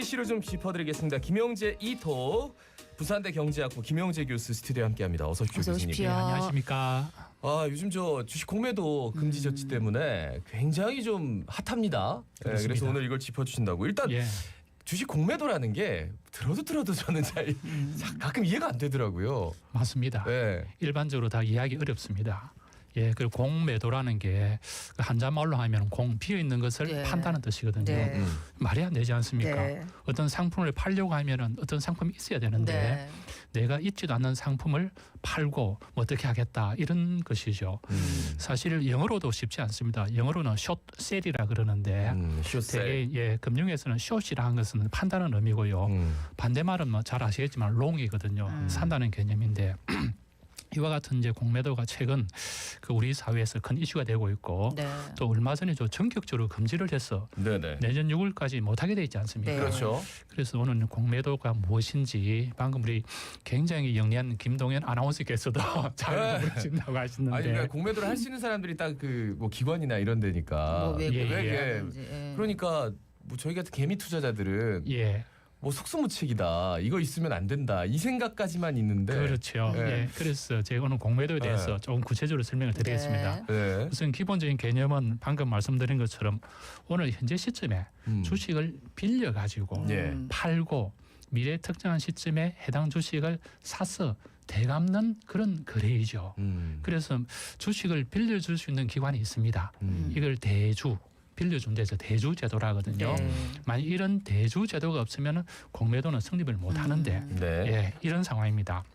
이슈를 좀 짚어드리겠습니다. 김영재 이톡 부산대 경제학부 김영재 교수 스튜디오에 함께합니다. 어서 오십시오. 어서 교수님. 오십시오. 네, 안녕하십니까. 요즘 저 주식 공매도 금지 조치 때문에 굉장히 좀 핫합니다. 네, 그래서 오늘 이걸 짚어주신다고. 일단 예. 주식 공매도라는 게 들어도 저는 잘 가끔 이해가 안 되더라고요. 맞습니다. 네. 일반적으로 다 이해하기 어렵습니다. 예, 그리고 공매도라는 게 한자말로 하면 공 비어 있는 것을 네. 판다는 뜻이거든요. 네. 말이 안 되지 않습니까? 네. 어떤 상품을 팔려고 하면은 어떤 상품이 있어야 되는데 네. 내가 있지도 않는 상품을 팔고 뭐 어떻게 하겠다 이런 것이죠. 사실 영어로도 쉽지 않습니다. 영어로는 숏셀이라 그러는데 숏셀. 되게 금융에서는 숏이라는 것은 판다는 의미고요. 반대말은 뭐 잘 아시겠지만 롱이거든요. 산다는 개념인데 이와 같은 이제 공매도가 최근 그 우리 사회에서 큰 이슈가 되고 있고 네. 또 얼마 전에 좀 전격적으로 금지를 해서 네네. 내년 6월까지 못하게 돼 있지 않습니까? 네. 그렇죠. 그래서 오늘 공매도가 무엇인지 방금 우리 굉장히 영리한 김동현 아나운서께서도 잘 모르신다고 하시는데 아니 그러니까 공매도를 할 수 있는 사람들이 딱 그 뭐 기관이나 이런 데니까. 뭐 외국 예, 외국이라든지, 예. 그러니까 뭐 저희 같은 개미 투자자들은 예. 뭐 속수무책이다. 이거 있으면 안 된다. 이 생각까지만 있는데. 그렇죠. 네. 예. 그래서 제가 오늘 공매도에 대해서 네. 조금 구체적으로 설명을 드리겠습니다. 네. 우선 기본적인 개념은 방금 말씀드린 것처럼 오늘 현재 시점에 주식을 빌려 가지고 예. 팔고 미래 특정한 시점에 해당 주식을 사서 되갚는 그런 거래이죠. 그래서 주식을 빌려줄 수 있는 기관이 있습니다. 이걸 대주 빌려준 데서 대주 제도라 하거든요. 네. 만약 이런 대주 제도가 없으면 공매도는 성립을 못 하는데 네. 예, 이런 상황입니다.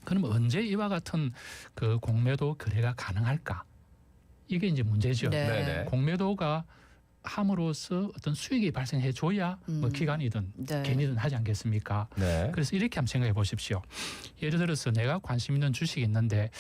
그럼 언제 이와 같은 그 공매도 거래가 가능할까? 이게 이제 문제죠. 네. 네네. 공매도가 함으로써 어떤 수익이 발생해 줘야 뭐 기관이든 네. 개인이든 하지 않겠습니까? 네. 그래서 이렇게 한번 생각해 보십시오. 예를 들어서 내가 관심 있는 주식이 있는데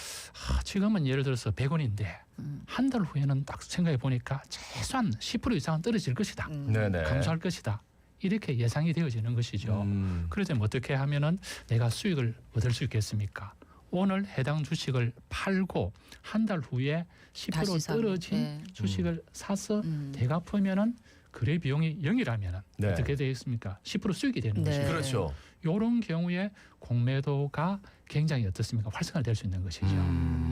지금은 예를 들어서 100원인데 한 달 후에는 딱 생각해 보니까 최소한 10% 이상은 떨어질 것이다. 네네. 감소할 것이다. 이렇게 예상이 되어지는 것이죠. 그러면 어떻게 하면은 내가 수익을 얻을 수 있겠습니까? 오늘 해당 주식을 팔고 한 달 후에 10% 다시 사는, 떨어진 네. 주식을 사서 대갚으면은 거래 비용이 0이라면은 네. 어떻게 되겠습니까? 10% 수익이 되는 네. 것이죠. 그렇죠. 이런 경우에 공매도가 굉장히 어떻습니까? 활성화될 수 있는 것이죠.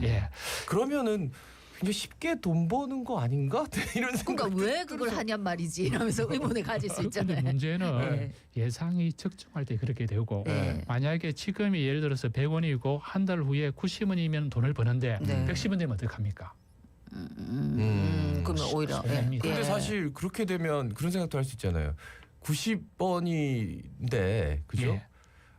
예. 그러면은 굉장히 쉽게 돈 버는 거 아닌가? 이런 생각. 그러니까 왜 그걸 하냔 말이지 이러면서 의문을 가질 수 근데 있잖아요. 문제는 네. 예상이 적중할 때 그렇게 되고 네. 만약에 지금이 예를 들어서 100원이고 한 달 후에 90원이면 돈을 버는데 네. 110원 되면 어떡합니까? 그러면 오히려 손해입니다. 근데 사실 그렇게 되면 그런 생각도 할 수 있잖아요. 90원인데 그죠? 예.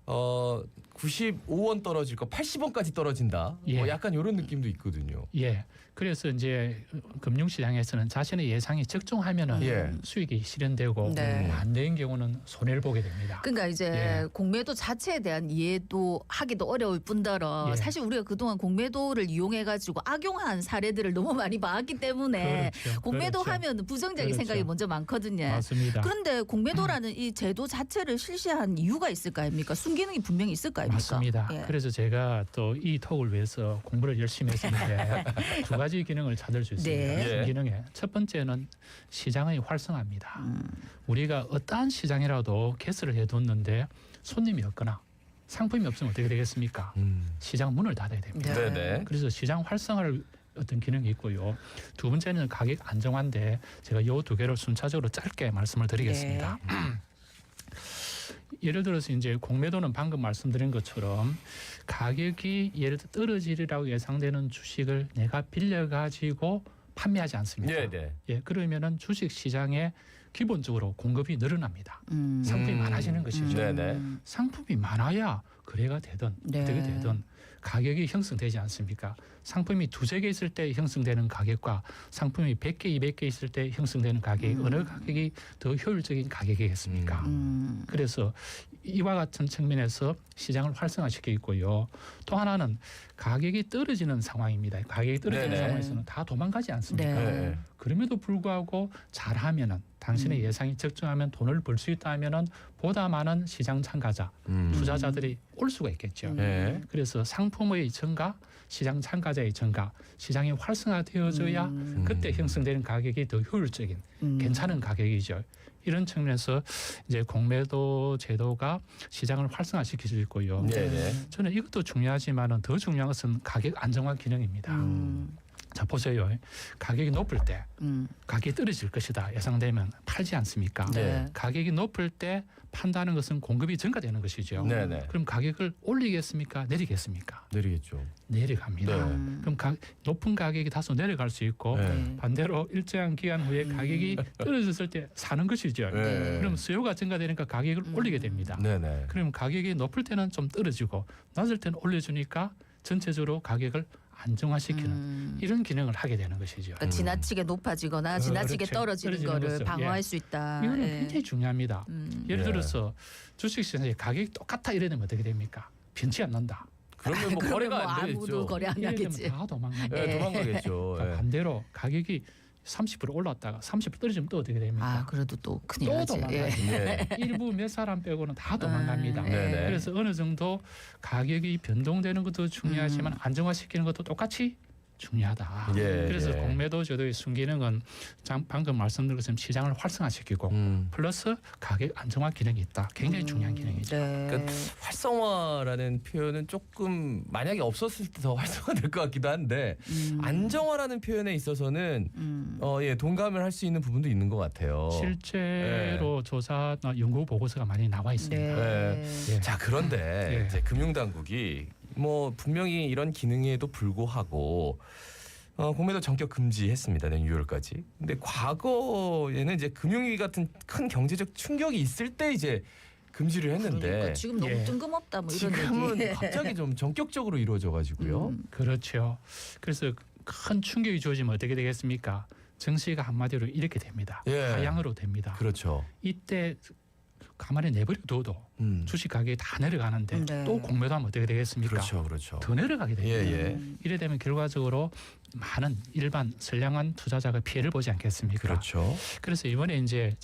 95원 떨어질 거 80원까지 떨어진다. 예. 뭐 약간 이런 느낌도 있거든요. 예. 그래서 이제 금융시장에서는 자신의 예상이 적중하면은 예. 수익이 실현되고 네. 안 된 경우는 손해를 보게 됩니다. 그러니까 이제 예. 공매도 자체에 대한 이해도 하기도 어려울 뿐더러 예. 사실 우리가 그동안 공매도를 이용해 가지고 악용한 사례들을 너무 많이 봤기 때문에 그렇죠. 공매도 그렇죠. 하면 부정적인 그렇죠. 생각이 먼저 많거든요. 맞습니다. 그런데 공매도라는 이 제도 자체를 실시한 이유가 있을 거 아닙니까? 순기능이 분명히 있을 거 아닙니까? 맞습니다. 예. 그래서 제가 또 이 톡을 위해서 공부를 열심히 했었는데 두 가지 기능을 찾을 수 있습니다. 네. 예. 기능에 첫 번째는 시장의 활성화입니다. 우리가 어떠한 시장이라도 개설을 해뒀는데 손님이 없거나 상품이 없으면 어떻게 되겠습니까? 시장 문을 닫아야 됩니다. 네. 네네. 그래서 시장 활성화를 어떤 기능이 있고요. 두 번째는 가격 안정화인데 제가 이 두 개를 순차적으로 짧게 말씀을 드리겠습니다. 예를 들어서 이제 공매도는 방금 말씀드린 것처럼 가격이 예를 들어 떨어지리라고 예상되는 주식을 내가 빌려 가지고 판매하지 않습니까? 네네. 예, 그러면은 주식 시장에 기본적으로 공급이 늘어납니다. 상품이 많아지는 것이죠. 네네. 상품이 많아야 거래가 되든 네. 어떻게 되든 가격이 형성되지 않습니까? 상품이 두세 개 있을 때 형성되는 가격과 상품이 100개, 200개 있을 때 형성되는 가격이 어느 가격이 더 효율적인 가격이겠습니까? 그래서 이와 같은 측면에서 시장을 활성화시켜 있고요. 또 하나는 가격이 떨어지는 상황입니다. 가격이 떨어지는 네네. 상황에서는 다 도망가지 않습니까? 네. 그럼에도 불구하고 잘하면은 당신의 예상이 적중하면 돈을 벌 수 있다 하면은 보다 많은 시장 참가자, 투자자들이 올 수가 있겠죠. 네. 그래서 상품의 증가, 시장 참가자의 증가, 시장이 활성화되어져야 그때 형성되는 가격이 더 효율적인 괜찮은 가격이죠. 이런 측면에서 이제 공매도 제도가 시장을 활성화시킬 수 있고요. 네네. 저는 이것도 중요하지만은 더 중요한 것은 가격 안정화 기능입니다. 자 보세요. 가격이 높을 때 가격이 떨어질 것이다 예상되면 팔지 않습니까? 네. 가격이 높을 때 판다는 것은 공급이 증가되는 것이죠. 네네. 그럼 가격을 올리겠습니까? 내리겠습니까? 내리겠죠. 내려갑니다. 네. 그럼 높은 가격이 다소 내려갈 수 있고 네. 반대로 일정한 기간 후에 가격이 떨어졌을 때 사는 것이죠. 네. 그럼 수요가 증가되니까 가격을 올리게 됩니다. 네네. 그럼 가격이 높을 때는 좀 떨어지고 낮을 때는 올려주니까 전체적으로 가격을 안정화시키는 이런 기능을 하게 되는 것이죠. 그러니까 지나치게 높아지거나 지나치게 그렇죠. 떨어지는 떨어지는 거를 것을, 방어할 수 있다. 이거는 예. 굉장히 중요합니다. 예를 예. 들어서 주식시장에 가격이 똑같아 이래 되면 어떻게 됩니까? 변치 않는다. 그러면 뭐 그러면 거래가 뭐 안 아무도 되겠죠. 거래 안 이래 되면 하겠지. 다 도망갑니다. 네, 도망가겠죠. 예. 반대로 가격이 30% 올랐다가 30% 떨어지면 또 어떻게 됩니까? 아 그래도 또 큰일 또 나지. 도망가요. 예. 네. 일부 몇 사람 빼고는 다 도망갑니다. 네네. 그래서 어느 정도 가격이 변동되는 것도 중요하지만 안정화시키는 것도 똑같이 중요하다. 예, 그래서 예. 공매도 제도의 순기능은 방금 말씀드린 것처럼 시장을 활성화시키고 플러스 가격 안정화 기능이 있다. 굉장히 중요한 기능이죠. 네. 그러니까 활성화라는 표현은 조금 만약에 없었을 때 더 활성화될 것 같기도 한데 안정화라는 표현에 있어서는 예, 동감을 할 수 있는 부분도 있는 것 같아요. 실제로 조사나 연구 보고서가 많이 나와 있습니다. 네. 예. 자 그런데 예. 이제 금융당국이 뭐 분명히 이런 기능에도 불구하고 공매도 전격 금지했습니다. 내년 6월까지. 근데 과거에는 이제 금융위기 같은 큰 경제적 충격이 있을 때 이제 금지를 했는데 그러니까 지금 너무 예. 뜬금없다 뭐 이런 지금은 얘기. 갑자기 좀 전격적으로 이루어져가지고요. 그렇죠. 그래서 큰 충격이 주어지면 어떻게 되겠습니까? 증시가 한마디로 이렇게 됩니다. 예. 하향으로 됩니다. 그렇죠. 이때 가만히 내버려 둬도 주식 가격이 다 내려가는데 네. 또 공매도하면 어떻게 되겠습니까? 그렇죠, 그렇죠. 더 내려가게 됩니다. 예. 이래 되면 결과적으로 많은 일반 선량한 투자자가 피해를 보지 않겠습니까? 그렇죠. 그래서 이번에 이제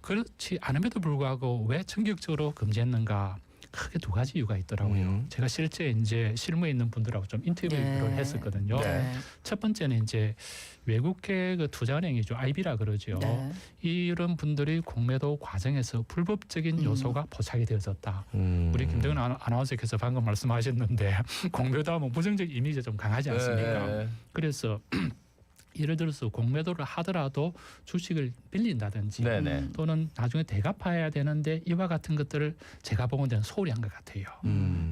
그렇지 않음에도 불구하고 왜 전격적으로 금지했는가? 크게 두 가지 이유가 있더라고요. 제가 실제 이제 실무에 있는 분들하고 좀 인터뷰를 네. 했었거든요. 네. 첫 번째는 이제 외국계 그 투자은행이죠, IB라 그러죠. 네. 이런 분들이 공매도 과정에서 불법적인 요소가 포착이 되어졌다. 우리 김동현 아나운서께서 방금 말씀하셨는데 공매도하면 부정적 이미지가 좀 강하지 않습니까? 네. 그래서 예를 들어서 공매도를 하더라도 주식을 빌린다든지 네네. 또는 나중에 대갚아야 되는데 이와 같은 것들을 제가 보건대는 소홀히 한 것 같아요.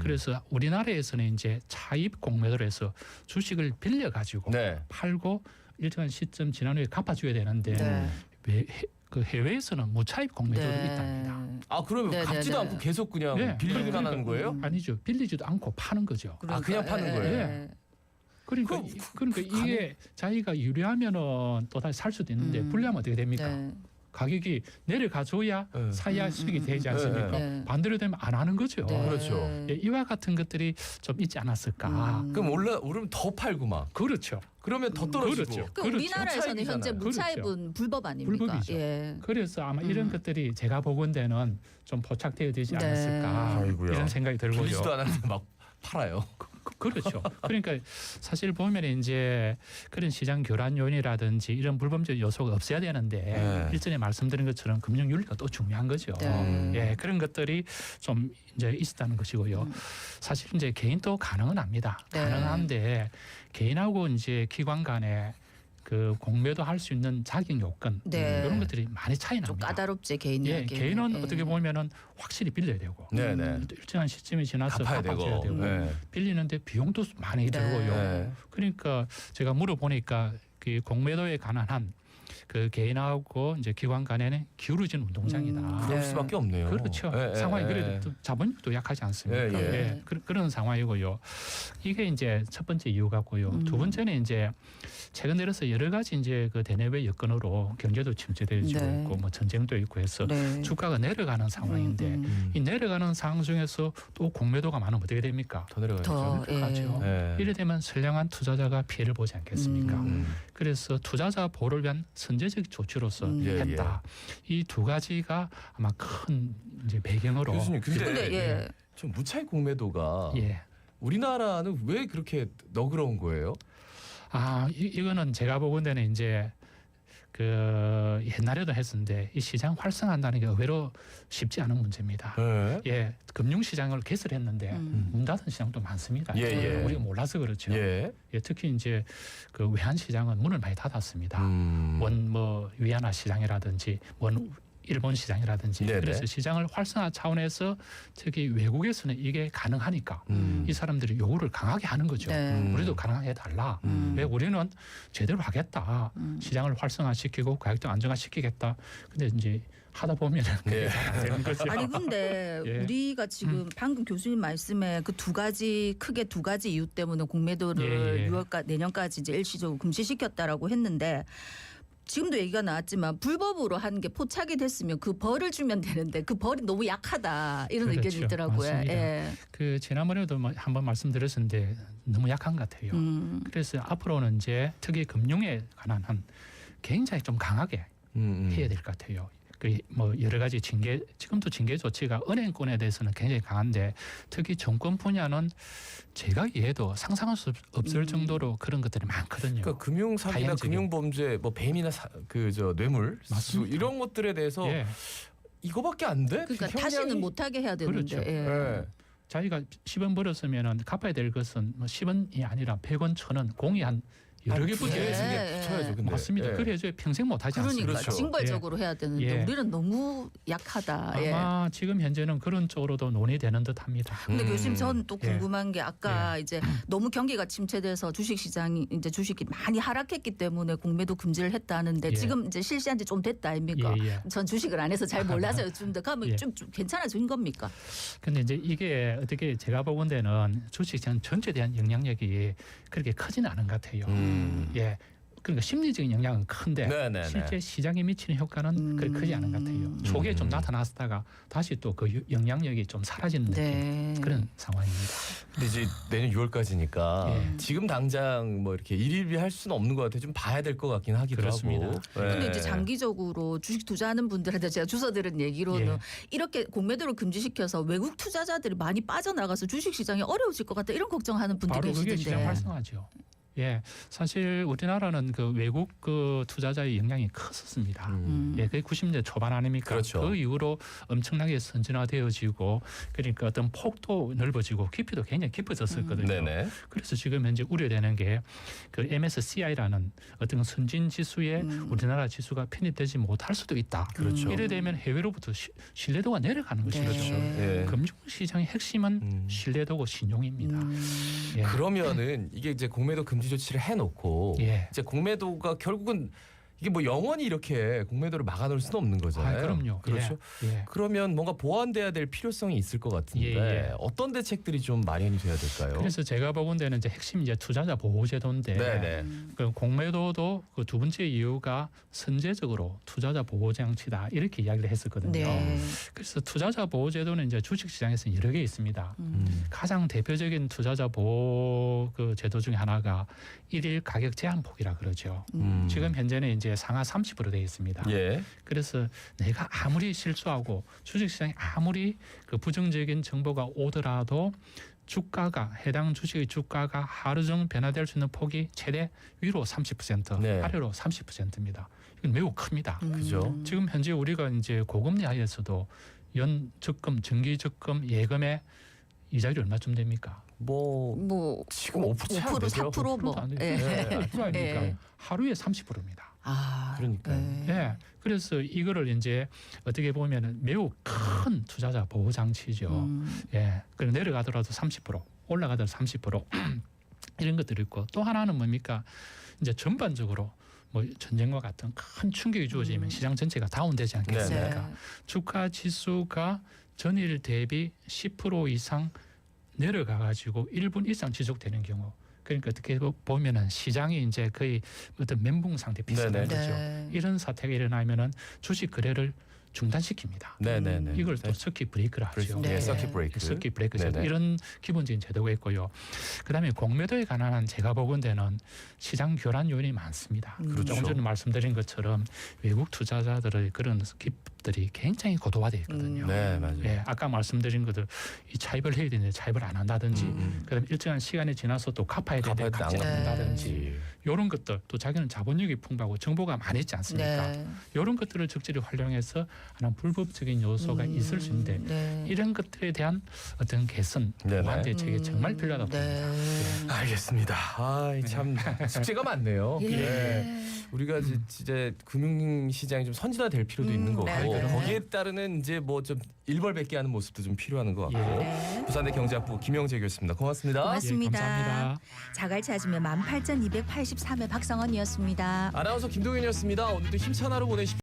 그래서 우리나라에서는 이제 차입 공매도를 해서 주식을 빌려 가지고 네. 팔고 일정한 시점 지난 후에 갚아줘야 되는데 네. 그 해외에서는 무차입 공매도도 네. 있답니다. 아 그러면 네, 갚지도 네, 않고 네. 계속 그냥 네. 빌리기만 하는 거예요? 아니죠. 빌리지도 않고 파는 거죠. 아, 그냥 파는 거예요? 예. 그러니까 이게 자기가 유리하면은 또 다시 살 수도 있는데 불리하면 어떻게 됩니까? 네. 가격이 내려가줘야 네. 사야 수익이 되지 않습니까? 네. 반대로 되면 안 하는 거죠. 네. 그렇죠. 예, 이와 같은 것들이 좀 있지 않았을까? 그럼 오르면 더 팔고 막 그렇죠. 그러면 더 떨어지고. 그렇죠. 그 우리나라에서는 무차입이잖아요. 현재 무차입은 그렇죠. 불법 아닙니까? 불법이죠. 예. 그래서 아마 이런 것들이 제가 보건대는 좀 포착되어 되지 네. 않았을까 아이고야. 이런 생각이 들고요. 빌리지도 않았는데 막 팔아요. 그렇죠. 그러니까 사실 보면 이제 그런 시장 교란 요인이라든지 이런 불법적 요소가 없어야 되는데 네. 일전에 말씀드린 것처럼 금융 윤리가 또 중요한 거죠. 네. 예, 그런 것들이 좀 이제 있었다는 것이고요. 사실 이제 개인도 가능은 합니다. 네. 가능한데 개인하고 이제 기관 간에 그 공매도 할 수 있는 자격 요건 네. 이런 것들이 많이 차이 좀 납니다. 까다롭지 개인 예, 이야기. 개인은 어떻게 보면은 확실히 빌려야 되고 네네. 또 일정한 시점이 지나서 갚아야 갚아줘야 되고, 네. 빌리는데 비용도 많이 네. 들고요. 네. 그러니까 제가 물어보니까 그 공매도에 관한 한 그 개인하고 이제 기관 간에는 기울어진 운동장이다. 그럴 네. 수밖에 없네요. 그렇죠. 예, 상황이 예, 그래도 또 자본력도 약하지 않습니까? 예, 예. 그런 상황이고요. 이게 이제 첫 번째 이유가고요. 두 번째는 이제 최근 들어서 여러 가지 이제 그 대내외 여건으로 경제도 침체되어지고 네. 있고 뭐 전쟁도 있고 해서 네. 주가가 내려가는 상황인데 이 내려가는 상황 중에서 또 공매도가 많으면 어떻게 됩니까? 더 내려가죠. 더 가죠. 네. 이래 되면 선량한 투자자가 피해를 보지 않겠습니까? 그래서 투자자 보호를 위한 선제적 조치로서 예, 했다. 이 두 가지가 아마 큰 이제 배경으로 교수님 근데, 근데 예. 좀 무차익 공매도가 예. 우리나라는 왜 그렇게 너그러운 거예요? 이거는 제가 보건대는 이제 그 옛날에도 했었는데 이 시장 활성화한다는 게 의외로 쉽지 않은 문제입니다. 네. 예, 금융시장을 개설했는데 문 닫은 시장도 많습니다. 예, 예. 우리가 몰라서 그렇죠. 예. 예, 특히 이제 그 외환시장은 문을 많이 닫았습니다. 원 뭐 위안화 시장이라든지 원 일본 시장이라든지 네네. 그래서 시장을 활성화 차원에서 특히 외국에서는 이게 가능하니까 이 사람들이 요구를 강하게 하는 거죠. 네. 우리도 가능하게 해달라. 왜 우리는 제대로 하겠다. 시장을 활성화시키고 가격도 안정화시키겠다. 근데 이제 하다 보면 그게 네. 잘 안 되는 거죠. 아니 근데 예. 우리가 지금 방금 교수님 말씀에 그 크게 두 가지 이유 때문에 공매도를 예, 예. 6월까 내년까지 이제 일시적으로 금지시켰다라고 했는데 지금도 얘기가 나왔지만 불법으로 한 게 포착이 됐으면 그 벌을 주면 되는데 그 벌이 너무 약하다 이런 그렇죠. 의견이 있더라고요. 맞습니다. 예. 그 지난번에도 한번 말씀드렸었는데 너무 약한 것 같아요. 그래서 앞으로는 이제 특히 금융에 관한 한 굉장히 좀 강하게 해야 될 것 같아요. 그 뭐 여러 가지 지금도 징계 조치가 은행권에 대해서는 굉장히 강한데 특히 정권 분야는 제가 이해도 상상할 수 없을 정도로 그런 것들이 많거든요. 그러니까 금융 사기나 다양적인. 금융 범죄, 뭐 뱀이나 뇌물, 수 맞습니다. 이런 것들에 대해서 예. 이거밖에 안 돼? 그러니까 형량이? 다시는 못하게 해야 되는데. 그렇죠. 예. 예. 자기가 10원 벌었으면 갚아야 될 것은 뭐 10원이 아니라 100원, 1000원, 공이 한 여러 개 붙여 예. 있습니다. 붙여야죠. 근데. 맞습니다. 예. 그래야지 평생 못하지 그러니까 않습니까? 그렇죠. 징벌적으로 해야 되는데 예. 우리는 너무 약하다. 예. 아마 지금 현재는 그런 쪽으로도 논의되는 듯합니다. 근데 교수님 저는 또 예. 궁금한 게 아까 이제 너무 경기가 침체돼서 주식시장이 이제 주식이 많이 하락했기 때문에 공매도 금지를 했다는데 예. 지금 이제 실시한 지 좀 됐다 아닙니까? 예, 예. 전 주식을 안 해서 잘 몰라서 여쭙는데 그러면 예. 좀 괜찮아진 겁니까? 근데 이제 이게 어떻게 제가 보건대는 주식시장 전체에 대한 영향력이 그렇게 크지는 않은 것 같아요. 예. 그러니까 심리적인 영향은 큰데 네네네. 실제 시장에 미치는 효과는 그렇게 크지 않은 것 같아요. 초기에 좀 나타났다가 다시 또 그 영향력이 좀 사라지는 느낌 네. 그런 상황입니다. 근데 이제 내년 6월까지니까 예. 지금 당장 뭐 이렇게 일일이 할 수는 없는 것 같아요. 좀 봐야 될 것 같긴 하기도 그렇습니다. 하고. 근데 예. 이제 장기적으로 주식 투자하는 분들한테 제가 주워 들은 얘기로는 예. 이렇게 공매도를 금지시켜서 외국 투자자들이 많이 빠져나가서 주식 시장이 어려워질 것 같다 이런 걱정하는 분들이 바로 그게 계시던데. 시장 활성화죠. 예, 사실 우리나라는 그 외국 그 투자자의 영향이 컸었습니다. 예, 그게 90년대 초반 아닙니까? 그렇죠. 그 이후로 엄청나게 선진화되어지고 그러니까 어떤 폭도 넓어지고 깊이도 굉장히 깊어졌었거든요. 네네. 그래서 지금 현재 우려되는 게 그 MSCI라는 어떤 선진 지수에 우리나라 지수가 편입되지 못할 수도 있다. 그렇죠. 이래 되면 해외로부터 신뢰도가 내려가는 것이죠. 네. 예. 금융시장의 핵심은 신뢰도고 신용입니다. 예. 그러면은 이게 이제 공매도 금지 조치를 해놓고 예. 이제 공매도가 결국은 이게 뭐 영원히 이렇게 공매도를 막아놓을 수는 없는 거잖아요. 아, 그럼요. 그렇죠. 예. 예. 그러면 뭔가 보완돼야 될 필요성이 있을 것 같은데 예, 예. 어떤 대책들이 좀 마련이 돼야 될까요? 그래서 제가 보건대는 이제 핵심 이제 투자자 보호제도인데 네네. 그 공매도도 그 두 번째 이유가 선제적으로 투자자 보호 장치다 이렇게 이야기를 했었거든요. 네. 그래서 투자자 보호제도는 이제 주식시장에서 여러 개 있습니다. 가장 대표적인 투자자 보호 그 제도 중에 하나가 일일 가격 제한폭이라 그러죠. 지금 현재는 이제 상하 30% 되어 있습니다. 예. 그래서 내가 아무리 실수하고 주식시장에 아무리 그 부정적인 정보가 오더라도 주가가 해당 주식의 주가가 하루 종 변화될 수 있는 폭이 최대 위로 30%, 네. 아래로 30%입니다. 이건 매우 큽니다. 그죠. 지금 현재 우리가 이제 고금리 하에서도 연 적금, 정기 적금, 예금의 이자율이 얼마쯤 됩니까? 뭐 지금 5% 채 안 5% 되죠? 4% 뭐. 안 되죠. 예. 네. 그거 아닙니까? 예. 하루에 30%입니다. 아, 그러니까요. 네. 예. 그래서 이거를 이제 어떻게 보면은 매우 큰 투자자 보호 장치죠. 예. 그리고 내려가더라도 30%, 올라가더라도 30% 이런 것들이 있고 또 하나는 뭡니까? 이제 전반적으로 뭐 전쟁과 같은 큰 충격이 주어지면 시장 전체가 다운되지 않겠습니까? 네. 주가 지수가 전일 대비 10% 이상 내려가 가지고 1분 이상 지속되는 경우 그러니까 어떻게 보면은 시장이 이제 거의 어떤 멘붕 상태 비슷한 네네. 거죠. 네. 이런 사태가 일어나면은 주식 거래를 중단시킵니다. 네네네. 이걸 또 서킷 브레이크라 하죠. 네. 예, 서킷 브레이크. 서킷 브레이크 제도 네네. 이런 기본적인 제도가 있고요. 그다음에 공매도에 관한 한 제가 보건대는 시장 교란 요인이 많습니다. 그렇죠. 조금 전에 말씀드린 것처럼 외국 투자자들의 그런 기법들이 굉장히 고도화되어 있거든요. 네, 맞아요. 예, 아까 말씀드린 것들 이 차입을 해야 되는데 차입을 안 한다든지 그다음에 일정한 시간이 지나서 또 갚아야 되는데 갚아야 갚지 안 않는다든지 이런 것들 또 자기는 자본력이 풍부하고 정보가 많았지 않습니까? 네. 이런 것들을 적절히 활용해서 하나는 불법적인 요소가 있을 수 있는데 네. 이런 것들에 대한 어떤 개선, 네네. 보완 대책이 정말 필요하다고 봅니다. 알겠습니다. 참 숙제가 많네요. 예. 네. 우리가 진짜 금융시장이 좀 선진화될 필요도 있는 거고 네, 네. 거기에 따르는 이제 뭐 좀 일벌백계 하는 모습도 좀 필요한 것 같고 네. 부산대 경제학부 김영재 교수입니다. 고맙습니다. 고맙습니다. 예, 감사합니다. 자갈 찾으면 18,283회 박성원이었습니다. 아나운서 김동현이었습니다. 오늘도 힘찬 하루 보내십시오.